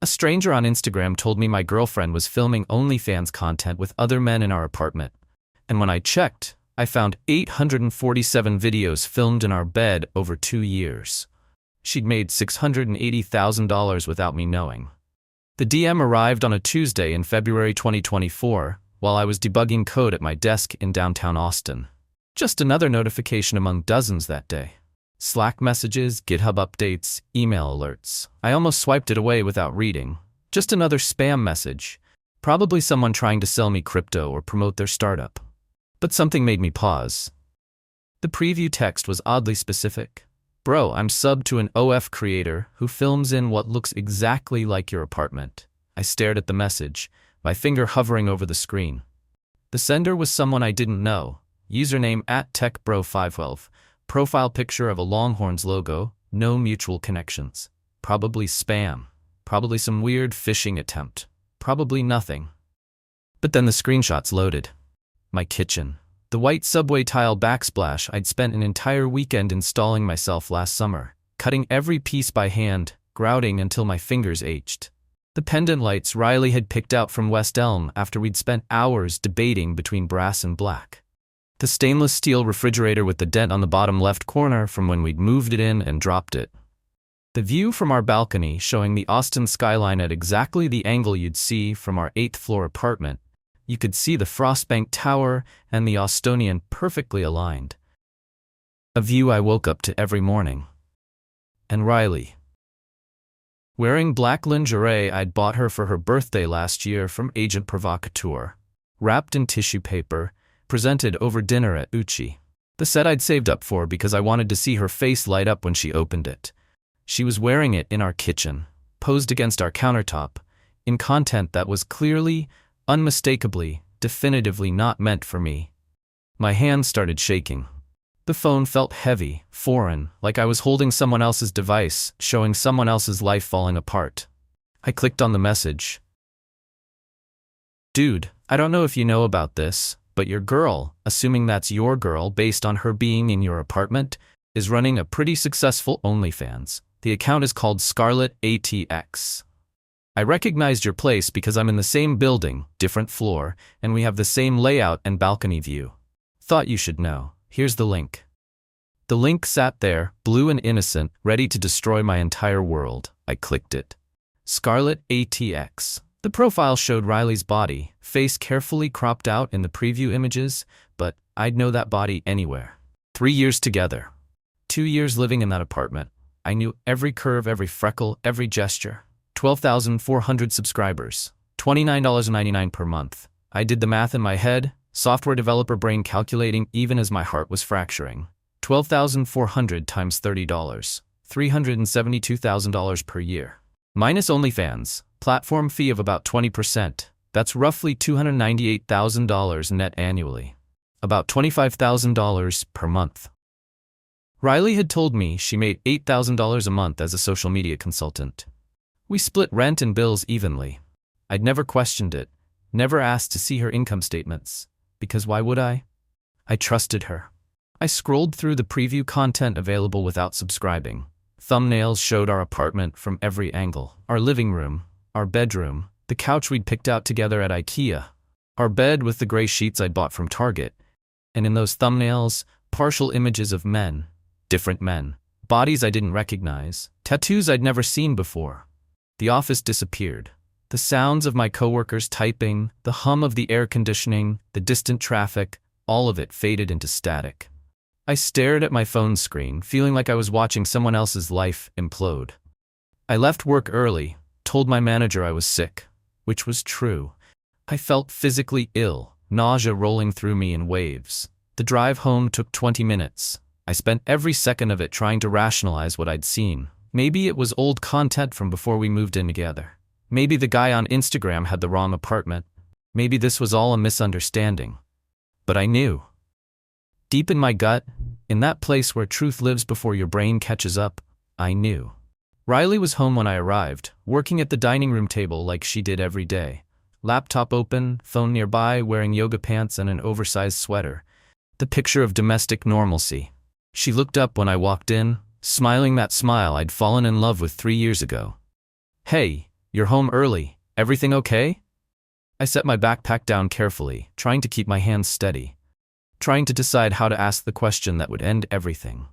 A stranger on Instagram told me my girlfriend was filming OnlyFans content with other men in our apartment. And when I checked, I found 847 videos filmed in our bed over 2 years. She'd made $680,000 without me knowing. The DM arrived on a Tuesday in February 2024 while I was debugging code at my desk in downtown Austin. Just another notification among dozens that day. Slack messages, GitHub updates, email alerts. I almost swiped it away without reading. Just another spam message. Probably someone trying to sell me crypto or promote their startup. But something made me pause. The preview text was oddly specific. Bro, I'm subbed to an OF creator who films in what looks exactly like your apartment. I stared at the message, my finger hovering over the screen. The sender was someone I didn't know. Username @techbro512. Profile picture of a Longhorns logo, no mutual connections. Probably spam. Probably some weird phishing attempt. Probably nothing. But then the screenshots loaded. My kitchen. The white subway tile backsplash I'd spent an entire weekend installing myself last summer, cutting every piece by hand, grouting until my fingers ached. The pendant lights Riley had picked out from West Elm after we'd spent hours debating between brass and black. The stainless steel refrigerator with the dent on the bottom left corner from when we'd moved it in and dropped it. The view from our balcony showing the Austin skyline at exactly the angle you'd see from our 8th floor apartment. You could see the Frostbank Tower and the Austonian perfectly aligned. A view I woke up to every morning. And Riley. Wearing black lingerie I'd bought her for her birthday last year from Agent Provocateur. Wrapped in tissue paper, presented over dinner at Uchi. The set I'd saved up for because I wanted to see her face light up when she opened it. She was wearing it in our kitchen, posed against our countertop, in content that was clearly, unmistakably, definitively not meant for me. My hands started shaking. The phone felt heavy, foreign, like I was holding someone else's device, showing someone else's life falling apart. I clicked on the message. Dude, I don't know if you know about this, but your girl, assuming that's your girl based on her being in your apartment, is running a pretty successful OnlyFans. The account is called Scarlet ATX. I recognized your place because I'm in the same building, different floor, and we have the same layout and balcony view. Thought you should know. Here's the link. The link sat there, blue and innocent, ready to destroy my entire world. I clicked it. Scarlet ATX. The profile showed Riley's body, face carefully cropped out in the preview images, but I'd know that body anywhere. 3 years together. 2 years living in that apartment. I knew every curve, every freckle, every gesture. 12,400 subscribers. $29.99 per month. I did the math in my head, software developer brain calculating even as my heart was fracturing. 12,400 times $30. $372,000 per year. Minus OnlyFans. Platform fee of about 20%. That's roughly $298,000 net annually. About $25,000 per month. Riley had told me she made $8,000 a month as a social media consultant. We split rent and bills evenly. I'd never questioned it, never asked to see her income statements, because why would I? I trusted her. I scrolled through the preview content available without subscribing. Thumbnails showed our apartment from every angle. Our living room, our bedroom, the couch we'd picked out together at IKEA, our bed with the gray sheets I'd bought from Target. And in those thumbnails, partial images of men, different men, bodies I didn't recognize, tattoos I'd never seen before. The office disappeared. The sounds of my coworkers typing, the hum of the air conditioning, the distant traffic, all of it faded into static. I stared at my phone screen, feeling like I was watching someone else's life implode. I left work early, told my manager I was sick, which was true. I felt physically ill, nausea rolling through me in waves. The drive home took 20 minutes. I spent every second of it trying to rationalize what I'd seen. Maybe it was old content from before we moved in together. Maybe the guy on Instagram had the wrong apartment. Maybe this was all a misunderstanding. But I knew. Deep in my gut, in that place where truth lives before your brain catches up, I knew. Riley was home when I arrived, working at the dining room table like she did every day. Laptop open, phone nearby, wearing yoga pants and an oversized sweater. The picture of domestic normalcy. She looked up when I walked in, smiling that smile I'd fallen in love with 3 years ago. "Hey, You're home early. Everything okay? I set my backpack down carefully, trying to keep my hands steady, trying to decide how to ask the question that would end everything.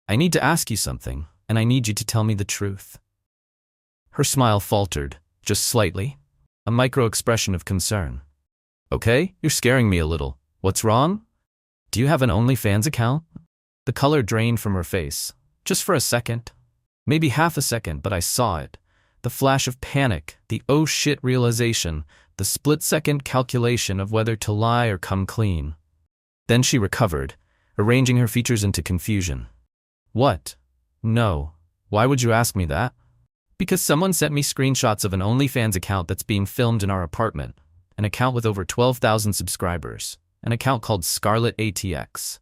I need to ask you something, and I need you to tell me the truth. Her smile faltered, just slightly, a micro-expression of concern. Okay, you're scaring me a little. What's wrong? Do you have an OnlyFans account? The color drained from her face, just for a second. Maybe half a second, but I saw it. The flash of panic, the oh shit realization, the split-second calculation of whether to lie or come clean. Then she recovered, arranging her features into confusion. What? No. Why would you ask me that? Because someone sent me screenshots of an OnlyFans account that's being filmed in our apartment, an account with over 12,000 subscribers, an account called Scarlet ATX.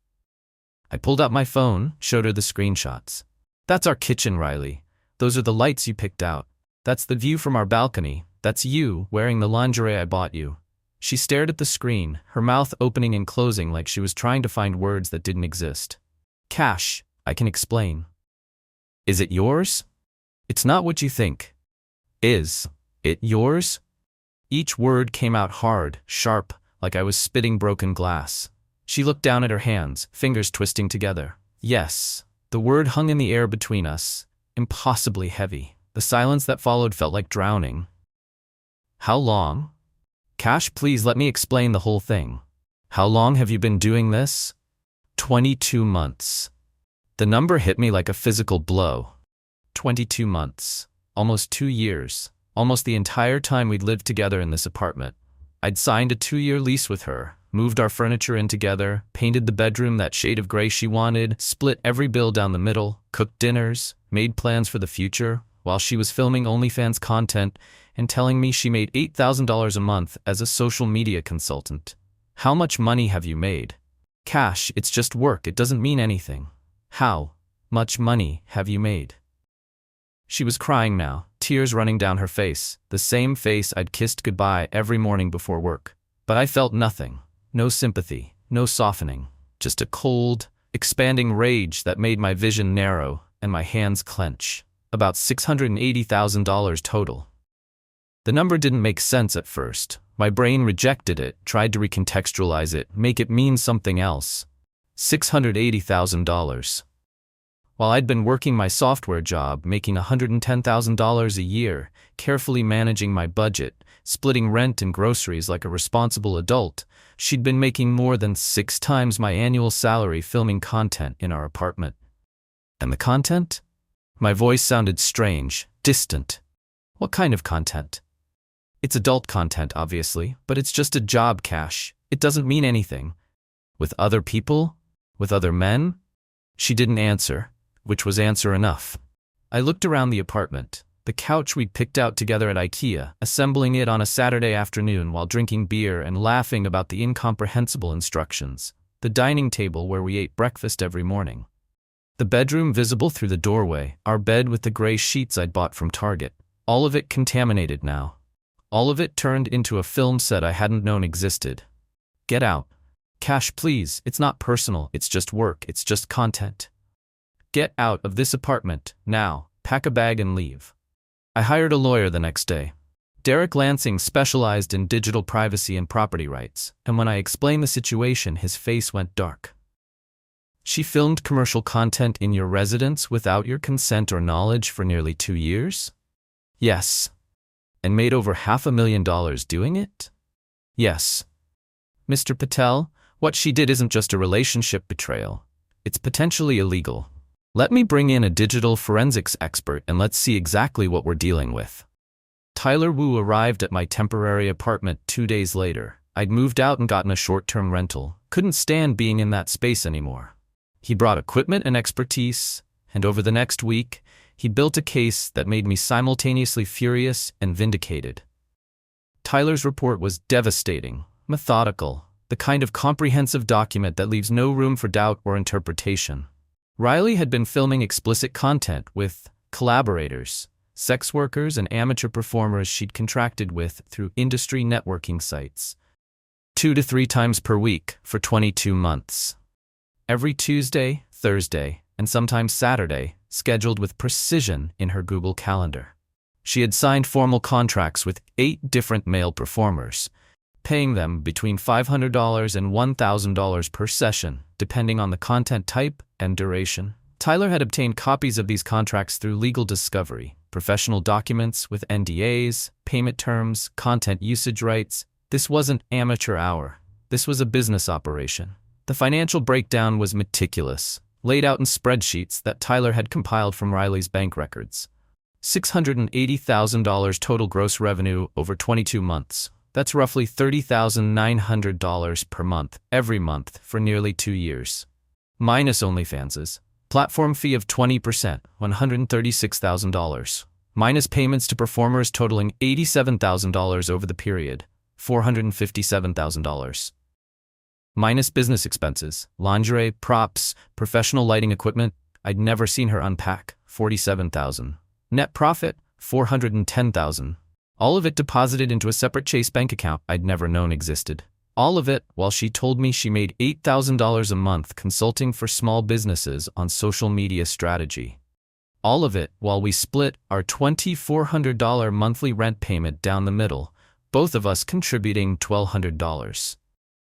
I pulled out my phone, showed her the screenshots. That's our kitchen, Riley. Those are the lights you picked out. That's the view from our balcony. That's you, wearing the lingerie I bought you. She stared at the screen, her mouth opening and closing like she was trying to find words that didn't exist. Kash, I can explain. Is it yours? It's not what you think. Is it yours? Each word came out hard, sharp, like I was spitting broken glass. She looked down at her hands, fingers twisting together. Yes. The word hung in the air between us, impossibly heavy. The silence that followed felt like drowning. How long? Kash, please let me explain the whole thing. How long have you been doing this? 22 months. The number hit me like a physical blow. 22 months. Almost 2 years. Almost the entire time we'd lived together in this apartment. I'd signed a 2-year lease with her, moved our furniture in together, painted the bedroom that shade of gray she wanted, split every bill down the middle, cooked dinners, made plans for the future, while she was filming OnlyFans content and telling me she made $8,000 a month as a social media consultant. How much money have you made? Kash, it's just work, it doesn't mean anything. How much money have you made? She was crying now, tears running down her face, the same face I'd kissed goodbye every morning before work. But I felt nothing, no sympathy, no softening, just a cold, expanding rage that made my vision narrow and my hands clench. About $680,000 total. The number didn't make sense at first. My brain rejected it, tried to recontextualize it, make it mean something else. $680,000. While I'd been working my software job, making $110,000 a year, carefully managing my budget, splitting rent and groceries like a responsible adult, she'd been making more than 6 times my annual salary filming content in our apartment. And the content? My voice sounded strange, distant. What kind of content? It's adult content, obviously, but it's just a job, Kash. It doesn't mean anything. With other people? With other men? She didn't answer, which was answer enough. I looked around the apartment, the couch we'd picked out together at IKEA, assembling it on a Saturday afternoon while drinking beer and laughing about the incomprehensible instructions, the dining table where we ate breakfast every morning. The bedroom visible through the doorway, our bed with the gray sheets I'd bought from Target. All of it contaminated now. All of it turned into a film set I hadn't known existed. Get out. Kash, please, it's not personal, it's just work, it's just content. Get out of this apartment, now, pack a bag and leave. I hired a lawyer the next day. Derek Lansing specialized in digital privacy and property rights, and when I explained the situation, his face went dark. She filmed commercial content in your residence without your consent or knowledge for nearly 2 years? Yes. And made over $500,000 doing it? Yes. Mr. Patel, what she did isn't just a relationship betrayal. It's potentially illegal. Let me bring in a digital forensics expert and let's see exactly what we're dealing with. Tyler Wu arrived at my temporary apartment 2 days later. I'd moved out and gotten a short-term rental. Couldn't stand being in that space anymore. He brought equipment and expertise, and over the next week, he built a case that made me simultaneously furious and vindicated. Tyler's report was devastating, methodical, the kind of comprehensive document that leaves no room for doubt or interpretation. Riley had been filming explicit content with collaborators, sex workers and amateur performers she'd contracted with through industry networking sites. 2 to 3 times per week for 22 months. Every Tuesday, Thursday, and sometimes Saturday, scheduled with precision in her Google Calendar. She had signed formal contracts with 8 different male performers, paying them between $500 and $1,000 per session, depending on the content type and duration. Tyler had obtained copies of these contracts through legal discovery, professional documents with NDAs, payment terms, content usage rights. This wasn't amateur hour. This was a business operation. The financial breakdown was meticulous, laid out in spreadsheets that Tyler had compiled from Riley's bank records. $680,000 total gross revenue over 22 months. That's roughly $30,900 per month, every month, for nearly 2 years. Minus OnlyFans's platform fee of 20%, $136,000. Minus payments to performers totaling $87,000 over the period, $457,000. Minus business expenses, lingerie, props, professional lighting equipment. I'd never seen her unpack, $47,000. Net profit, $410,000. All of it deposited into a separate Chase bank account I'd never known existed. All of it while she told me she made $8,000 a month consulting for small businesses on social media strategy. All of it while we split our $2,400 monthly rent payment down the middle, both of us contributing $1,200.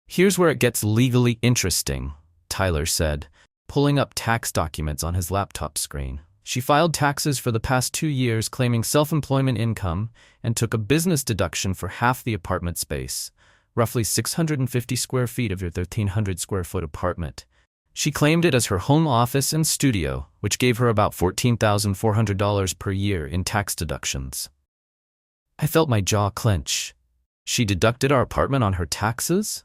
Here's where it gets legally interesting, Tyler said, pulling up tax documents on his laptop screen. She filed taxes for the past 2 years claiming self-employment income and took a business deduction for half the apartment space, roughly 650 square feet of your 1,300 square foot apartment. She claimed it as her home office and studio, which gave her about $14,400 per year in tax deductions. I felt my jaw clench. She deducted our apartment on her taxes?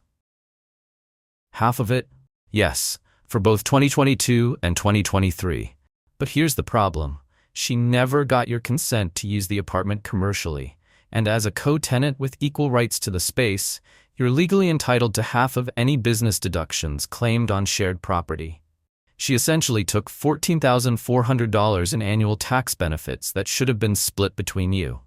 Half of it? Yes, for both 2022 and 2023. But here's the problem. She never got your consent to use the apartment commercially, and as a co-tenant with equal rights to the space, you're legally entitled to half of any business deductions claimed on shared property. She essentially took $14,400 in annual tax benefits that should have been split between you.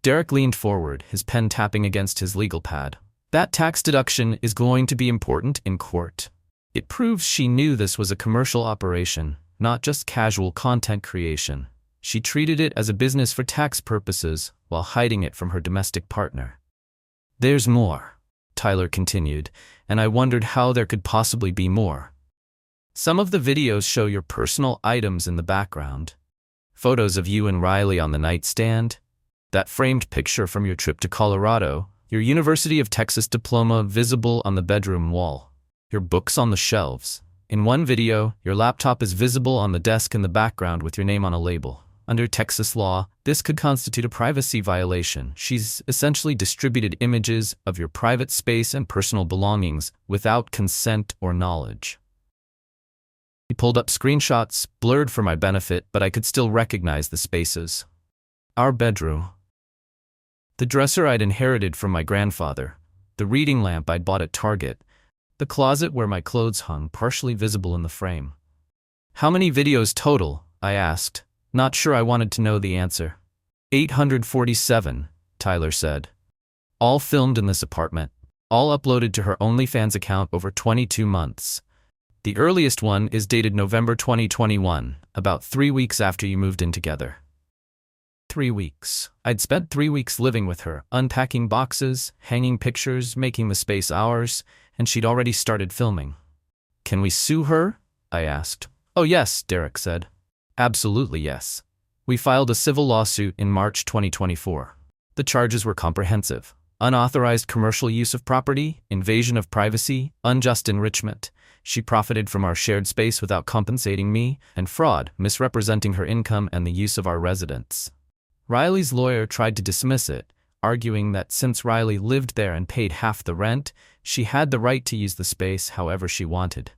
Derek leaned forward, his pen tapping against his legal pad. That tax deduction is going to be important in court. It proves she knew this was a commercial operation, not just casual content creation. She treated it as a business for tax purposes while hiding it from her domestic partner. There's more, Tyler continued, and I wondered how there could possibly be more. Some of the videos show your personal items in the background. Photos of you and Riley on the nightstand, that framed picture from your trip to Colorado, your University of Texas diploma visible on the bedroom wall, your books on the shelves. In one video, your laptop is visible on the desk in the background with your name on a label. Under Texas law, this could constitute a privacy violation. She's essentially distributed images of your private space and personal belongings without consent or knowledge. He pulled up screenshots, blurred for my benefit, but I could still recognize the spaces. Our bedroom. The dresser I'd inherited from my grandfather. The reading lamp I'd bought at Target. The closet where my clothes hung, partially visible in the frame. How many videos total? I asked, not sure I wanted to know the answer. 847, Tyler said. All filmed in this apartment. All uploaded to her OnlyFans account over 22 months. The earliest one is dated November 2021, about 3 weeks after you moved in together. 3 weeks. I'd spent 3 weeks living with her, unpacking boxes, hanging pictures, making the space ours, and she'd already started filming. Can we sue her? I asked. Oh yes, Derek said. Absolutely yes. We filed a civil lawsuit in March 2024. The charges were comprehensive. Unauthorized commercial use of property, invasion of privacy, unjust enrichment. She profited from our shared space without compensating me, and fraud, misrepresenting her income and the use of our residence. Riley's lawyer tried to dismiss it, arguing that since Riley lived there and paid half the rent, she had the right to use the space however she wanted.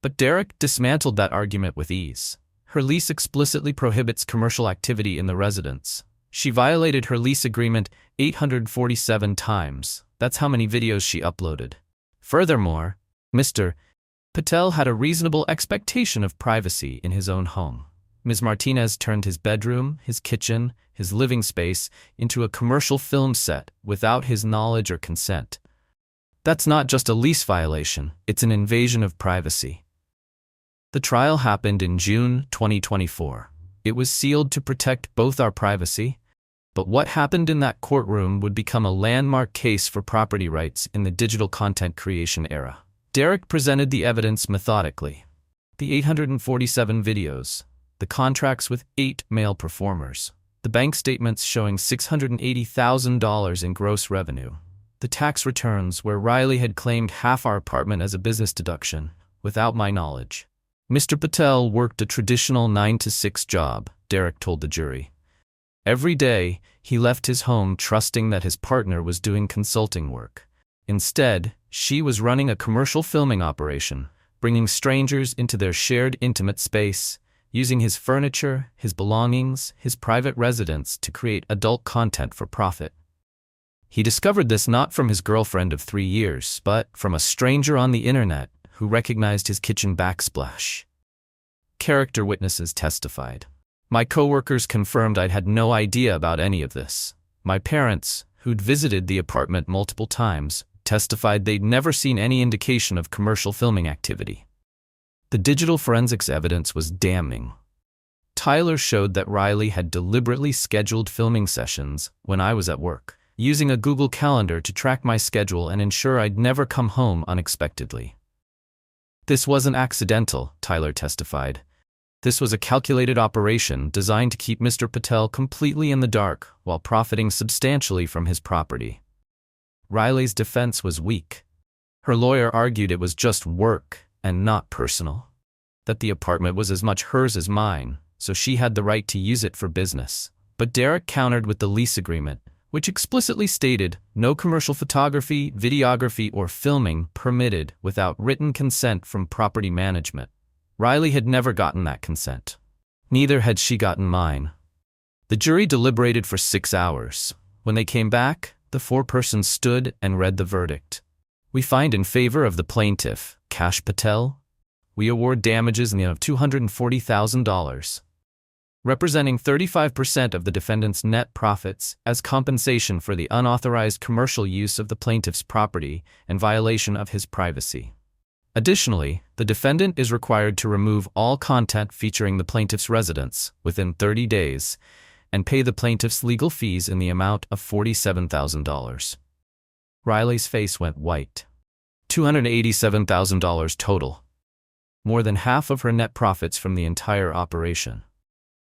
But Derek dismantled that argument with ease. Her lease explicitly prohibits commercial activity in the residence. She violated her lease agreement 847 times. That's how many videos she uploaded. Furthermore, Mr. Patel had a reasonable expectation of privacy in his own home. Ms. Martinez turned his bedroom, his kitchen, his living space into a commercial film set without his knowledge or consent. That's not just a lease violation, it's an invasion of privacy. The trial happened in June 2024. It was sealed to protect both our privacy, but what happened in that courtroom would become a landmark case for property rights in the digital content creation era. Derek presented the evidence methodically. The 847 videos, the contracts with 8 male performers, the bank statements showing $680,000 in gross revenue, the tax returns where Riley had claimed half our apartment as a business deduction, without my knowledge. Mr. Patel worked a traditional 9-to-6 job, Derek told the jury. Every day, he left his home trusting that his partner was doing consulting work. Instead, she was running a commercial filming operation, bringing strangers into their shared intimate space, using his furniture, his belongings, his private residence to create adult content for profit. He discovered this not from his girlfriend of 3 years, but from a stranger on the internet who recognized his kitchen backsplash. Character witnesses testified. My coworkers confirmed I'd had no idea about any of this. My parents, who'd visited the apartment multiple times, testified they'd never seen any indication of commercial filming activity. The digital forensics evidence was damning. Tyler showed that Riley had deliberately scheduled filming sessions when I was at work, using a Google Calendar to track my schedule and ensure I'd never come home unexpectedly. This wasn't accidental, Tyler testified. This was a calculated operation designed to keep Mr. Patel completely in the dark while profiting substantially from his property. Riley's defense was weak. Her lawyer argued it was just work and not personal, that the apartment was as much hers as mine, so she had the right to use it for business. But Derek countered with the lease agreement, which explicitly stated no commercial photography, videography, or filming permitted without written consent from property management. Riley had never gotten that consent. Neither had she gotten mine. The jury deliberated for 6 hours. When they came back, the 4 persons stood and read the verdict. We find in favor of the plaintiff, Kash Patel. We award damages in the amount of $240,000, representing 35% of the defendant's net profits as compensation for the unauthorized commercial use of the plaintiff's property and violation of his privacy. Additionally, the defendant is required to remove all content featuring the plaintiff's residence within 30 days and pay the plaintiff's legal fees in the amount of $47,000. Riley's face went white. $287,000 total. More than half of her net profits from the entire operation.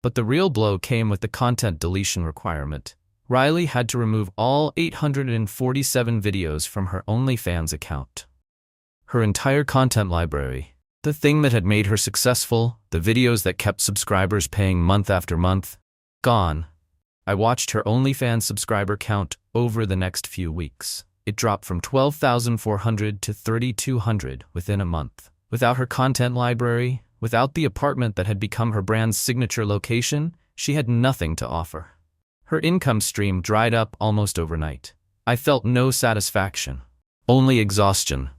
But the real blow came with the content deletion requirement. Riley had to remove all 847 videos from her OnlyFans account. Her entire content library, the thing that had made her successful, the videos that kept subscribers paying month after month, gone. I watched her OnlyFans subscriber count over the next few weeks. It dropped from 12,400 to 3,200 within a month. Without her content library, without the apartment that had become her brand's signature location, she had nothing to offer. Her income stream dried up almost overnight. I felt no satisfaction, only exhaustion.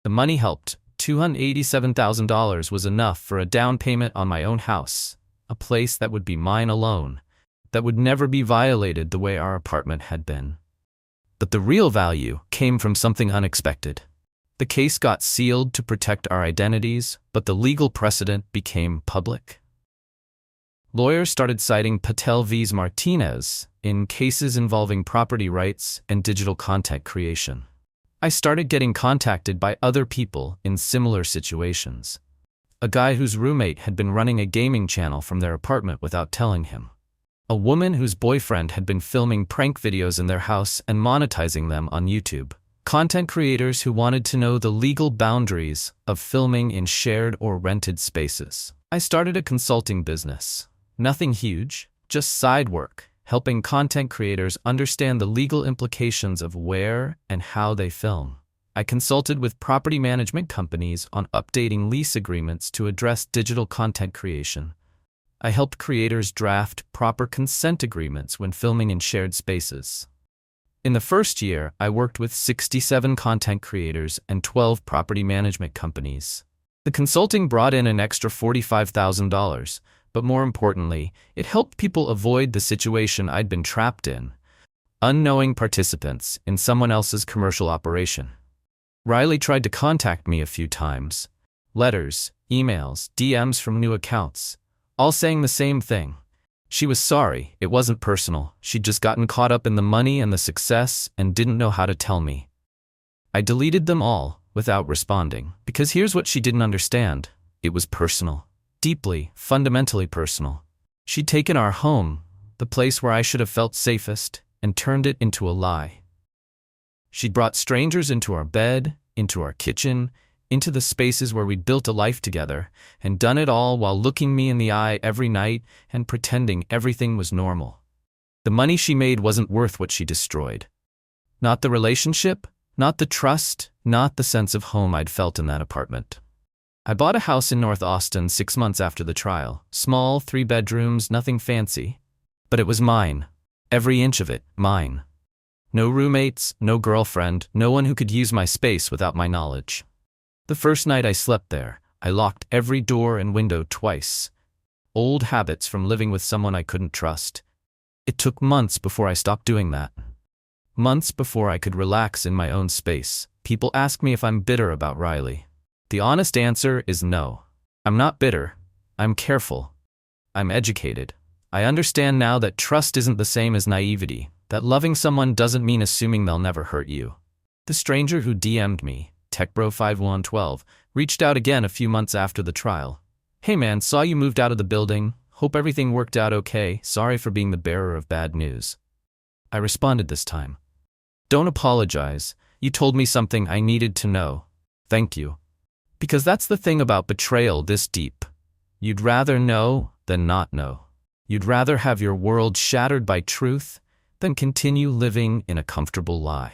The money helped. $287,000 was enough for a down payment on my own house, a place that would be mine alone, that would never be violated the way our apartment had been. But the real value came from something unexpected. The case got sealed to protect our identities, but the legal precedent became public. Lawyers started citing Patel vs. Martinez in cases involving property rights and digital content creation. I started getting contacted by other people in similar situations. A guy whose roommate had been running a gaming channel from their apartment without telling him. A woman whose boyfriend had been filming prank videos in their house and monetizing them on YouTube. Content creators who wanted to know the legal boundaries of filming in shared or rented spaces. I started a consulting business. Nothing huge, just side work, helping content creators understand the legal implications of where and how they film. I consulted with property management companies on updating lease agreements to address digital content creation. I helped creators draft proper consent agreements when filming in shared spaces. In the first year, I worked with 67 content creators and 12 property management companies. The consulting brought in an extra $45,000, but more importantly, it helped people avoid the situation I'd been trapped in. Unknowing participants in someone else's commercial operation. Riley tried to contact me a few times. Letters, emails, DMs from new accounts, all saying the same thing. She was sorry, it wasn't personal, she'd just gotten caught up in the money and the success and didn't know how to tell me. I deleted them all, without responding, because here's what she didn't understand. It was personal. Deeply, fundamentally personal. She'd taken our home, the place where I should have felt safest, and turned it into a lie. She'd brought strangers into our bed, into our kitchen, into the spaces where we'd built a life together, and done it all while looking me in the eye every night and pretending everything was normal. The money she made wasn't worth what she destroyed. Not the relationship, not the trust, not the sense of home I'd felt in that apartment. I bought a house in North Austin 6 months after the trial. Small, 3 bedrooms, nothing fancy. But it was mine. Every inch of it, mine. No roommates, no girlfriend, no one who could use my space without my knowledge. The first night I slept there, I locked every door and window twice. Old habits from living with someone I couldn't trust. It took months before I stopped doing that. Months before I could relax in my own space. People ask me if I'm bitter about Riley. The honest answer is no. I'm not bitter. I'm careful. I'm educated. I understand now that trust isn't the same as naivety, that loving someone doesn't mean assuming they'll never hurt you. The stranger who DM'd me, TechBro5112, reached out again a few months after the trial. Hey man, saw you moved out of the building. Hope everything worked out okay. Sorry for being the bearer of bad news. I responded this time. Don't apologize. You told me something I needed to know. Thank you. Because that's the thing about betrayal this deep. You'd rather know than not know. You'd rather have your world shattered by truth than continue living in a comfortable lie.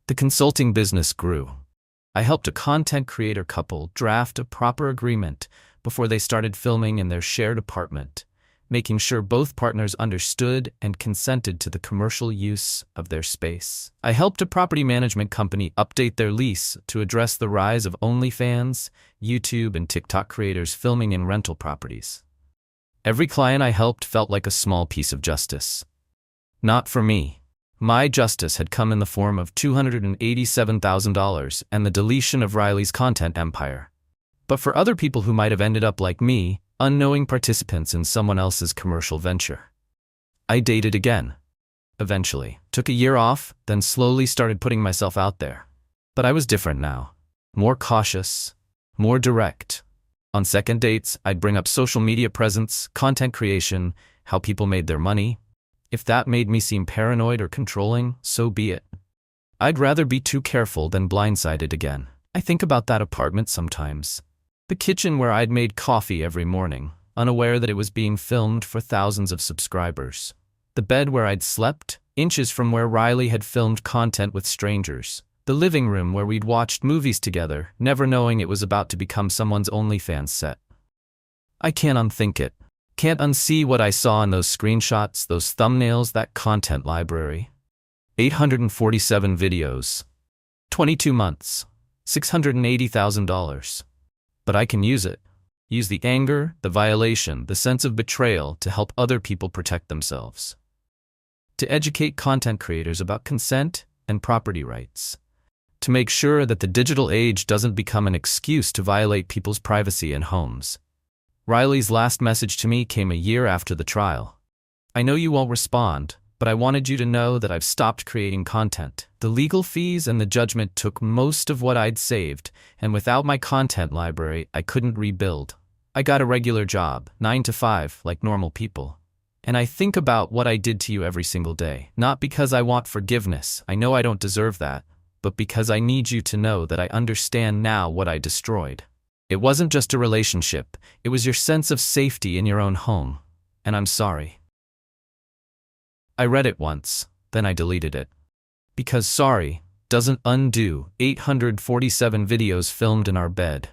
The consulting business grew. I helped a content creator couple draft a proper agreement before they started filming in their shared apartment, making sure both partners understood and consented to the commercial use of their space. I helped a property management company update their lease to address the rise of OnlyFans, YouTube, and TikTok creators filming in rental properties. Every client I helped felt like a small piece of justice. Not for me. My justice had come in the form of $287,000 and the deletion of Riley's content empire. But for other people who might have ended up like me, unknowing participants in someone else's commercial venture. I dated again. Eventually. Took a year off, then slowly started putting myself out there. But I was different now. More cautious. More direct. On second dates, I'd bring up social media presence, content creation, how people made their money. If that made me seem paranoid or controlling, so be it. I'd rather be too careful than blindsided again. I think about that apartment sometimes. The kitchen where I'd made coffee every morning, unaware that it was being filmed for thousands of subscribers. The bed where I'd slept, inches from where Riley had filmed content with strangers. The living room where we'd watched movies together, never knowing it was about to become someone's OnlyFans set. I can't unthink it. Can't unsee what I saw in those screenshots, those thumbnails, that content library. 847 videos. 22 months. $680,000. But I can use it. Use the anger, the violation, the sense of betrayal to help other people protect themselves. To educate content creators about consent and property rights. To make sure that the digital age doesn't become an excuse to violate people's privacy and homes. Riley's last message to me came a year after the trial. I know you won't respond, but I wanted you to know that I've stopped creating content. The legal fees and the judgment took most of what I'd saved, and without my content library, I couldn't rebuild. I got a regular job, 9 to 5, like normal people. And I think about what I did to you every single day. Not because I want forgiveness, I know I don't deserve that, but because I need you to know that I understand now what I destroyed. It wasn't just a relationship, it was your sense of safety in your own home. And I'm sorry. I read it once, then I deleted it. Because sorry doesn't undo 847 videos filmed in our bed.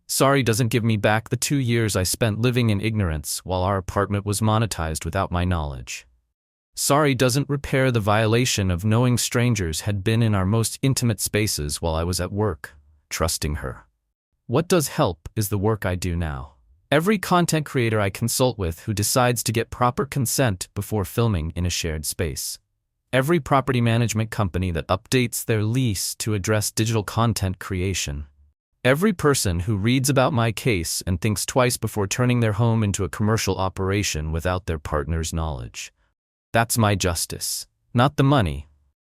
Sorry doesn't give me back the 2 years I spent living in ignorance while our apartment was monetized without my knowledge. Sorry doesn't repair the violation of knowing strangers had been in our most intimate spaces while I was at work, trusting her. What does help is the work I do now. Every content creator I consult with who decides to get proper consent before filming in a shared space. Every property management company that updates their lease to address digital content creation. Every person who reads about my case and thinks twice before turning their home into a commercial operation without their partner's knowledge. That's my justice. Not the money,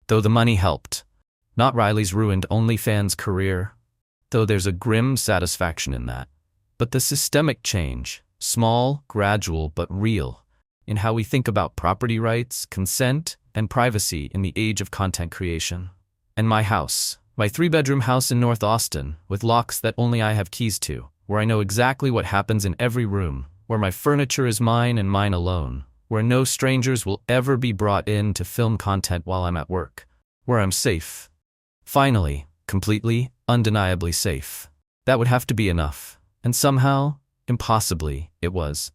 though the money helped. Not Riley's ruined OnlyFans career, though there's a grim satisfaction in that. But the systemic change, small, gradual, but real, in how we think about property rights, consent, and privacy in the age of content creation. And my house, my 3-bedroom house in North Austin, with locks that only I have keys to, where I know exactly what happens in every room, where my furniture is mine and mine alone, where no strangers will ever be brought in to film content while I'm at work, where I'm safe. Finally, completely, undeniably safe. That would have to be enough. And somehow, impossibly, it was.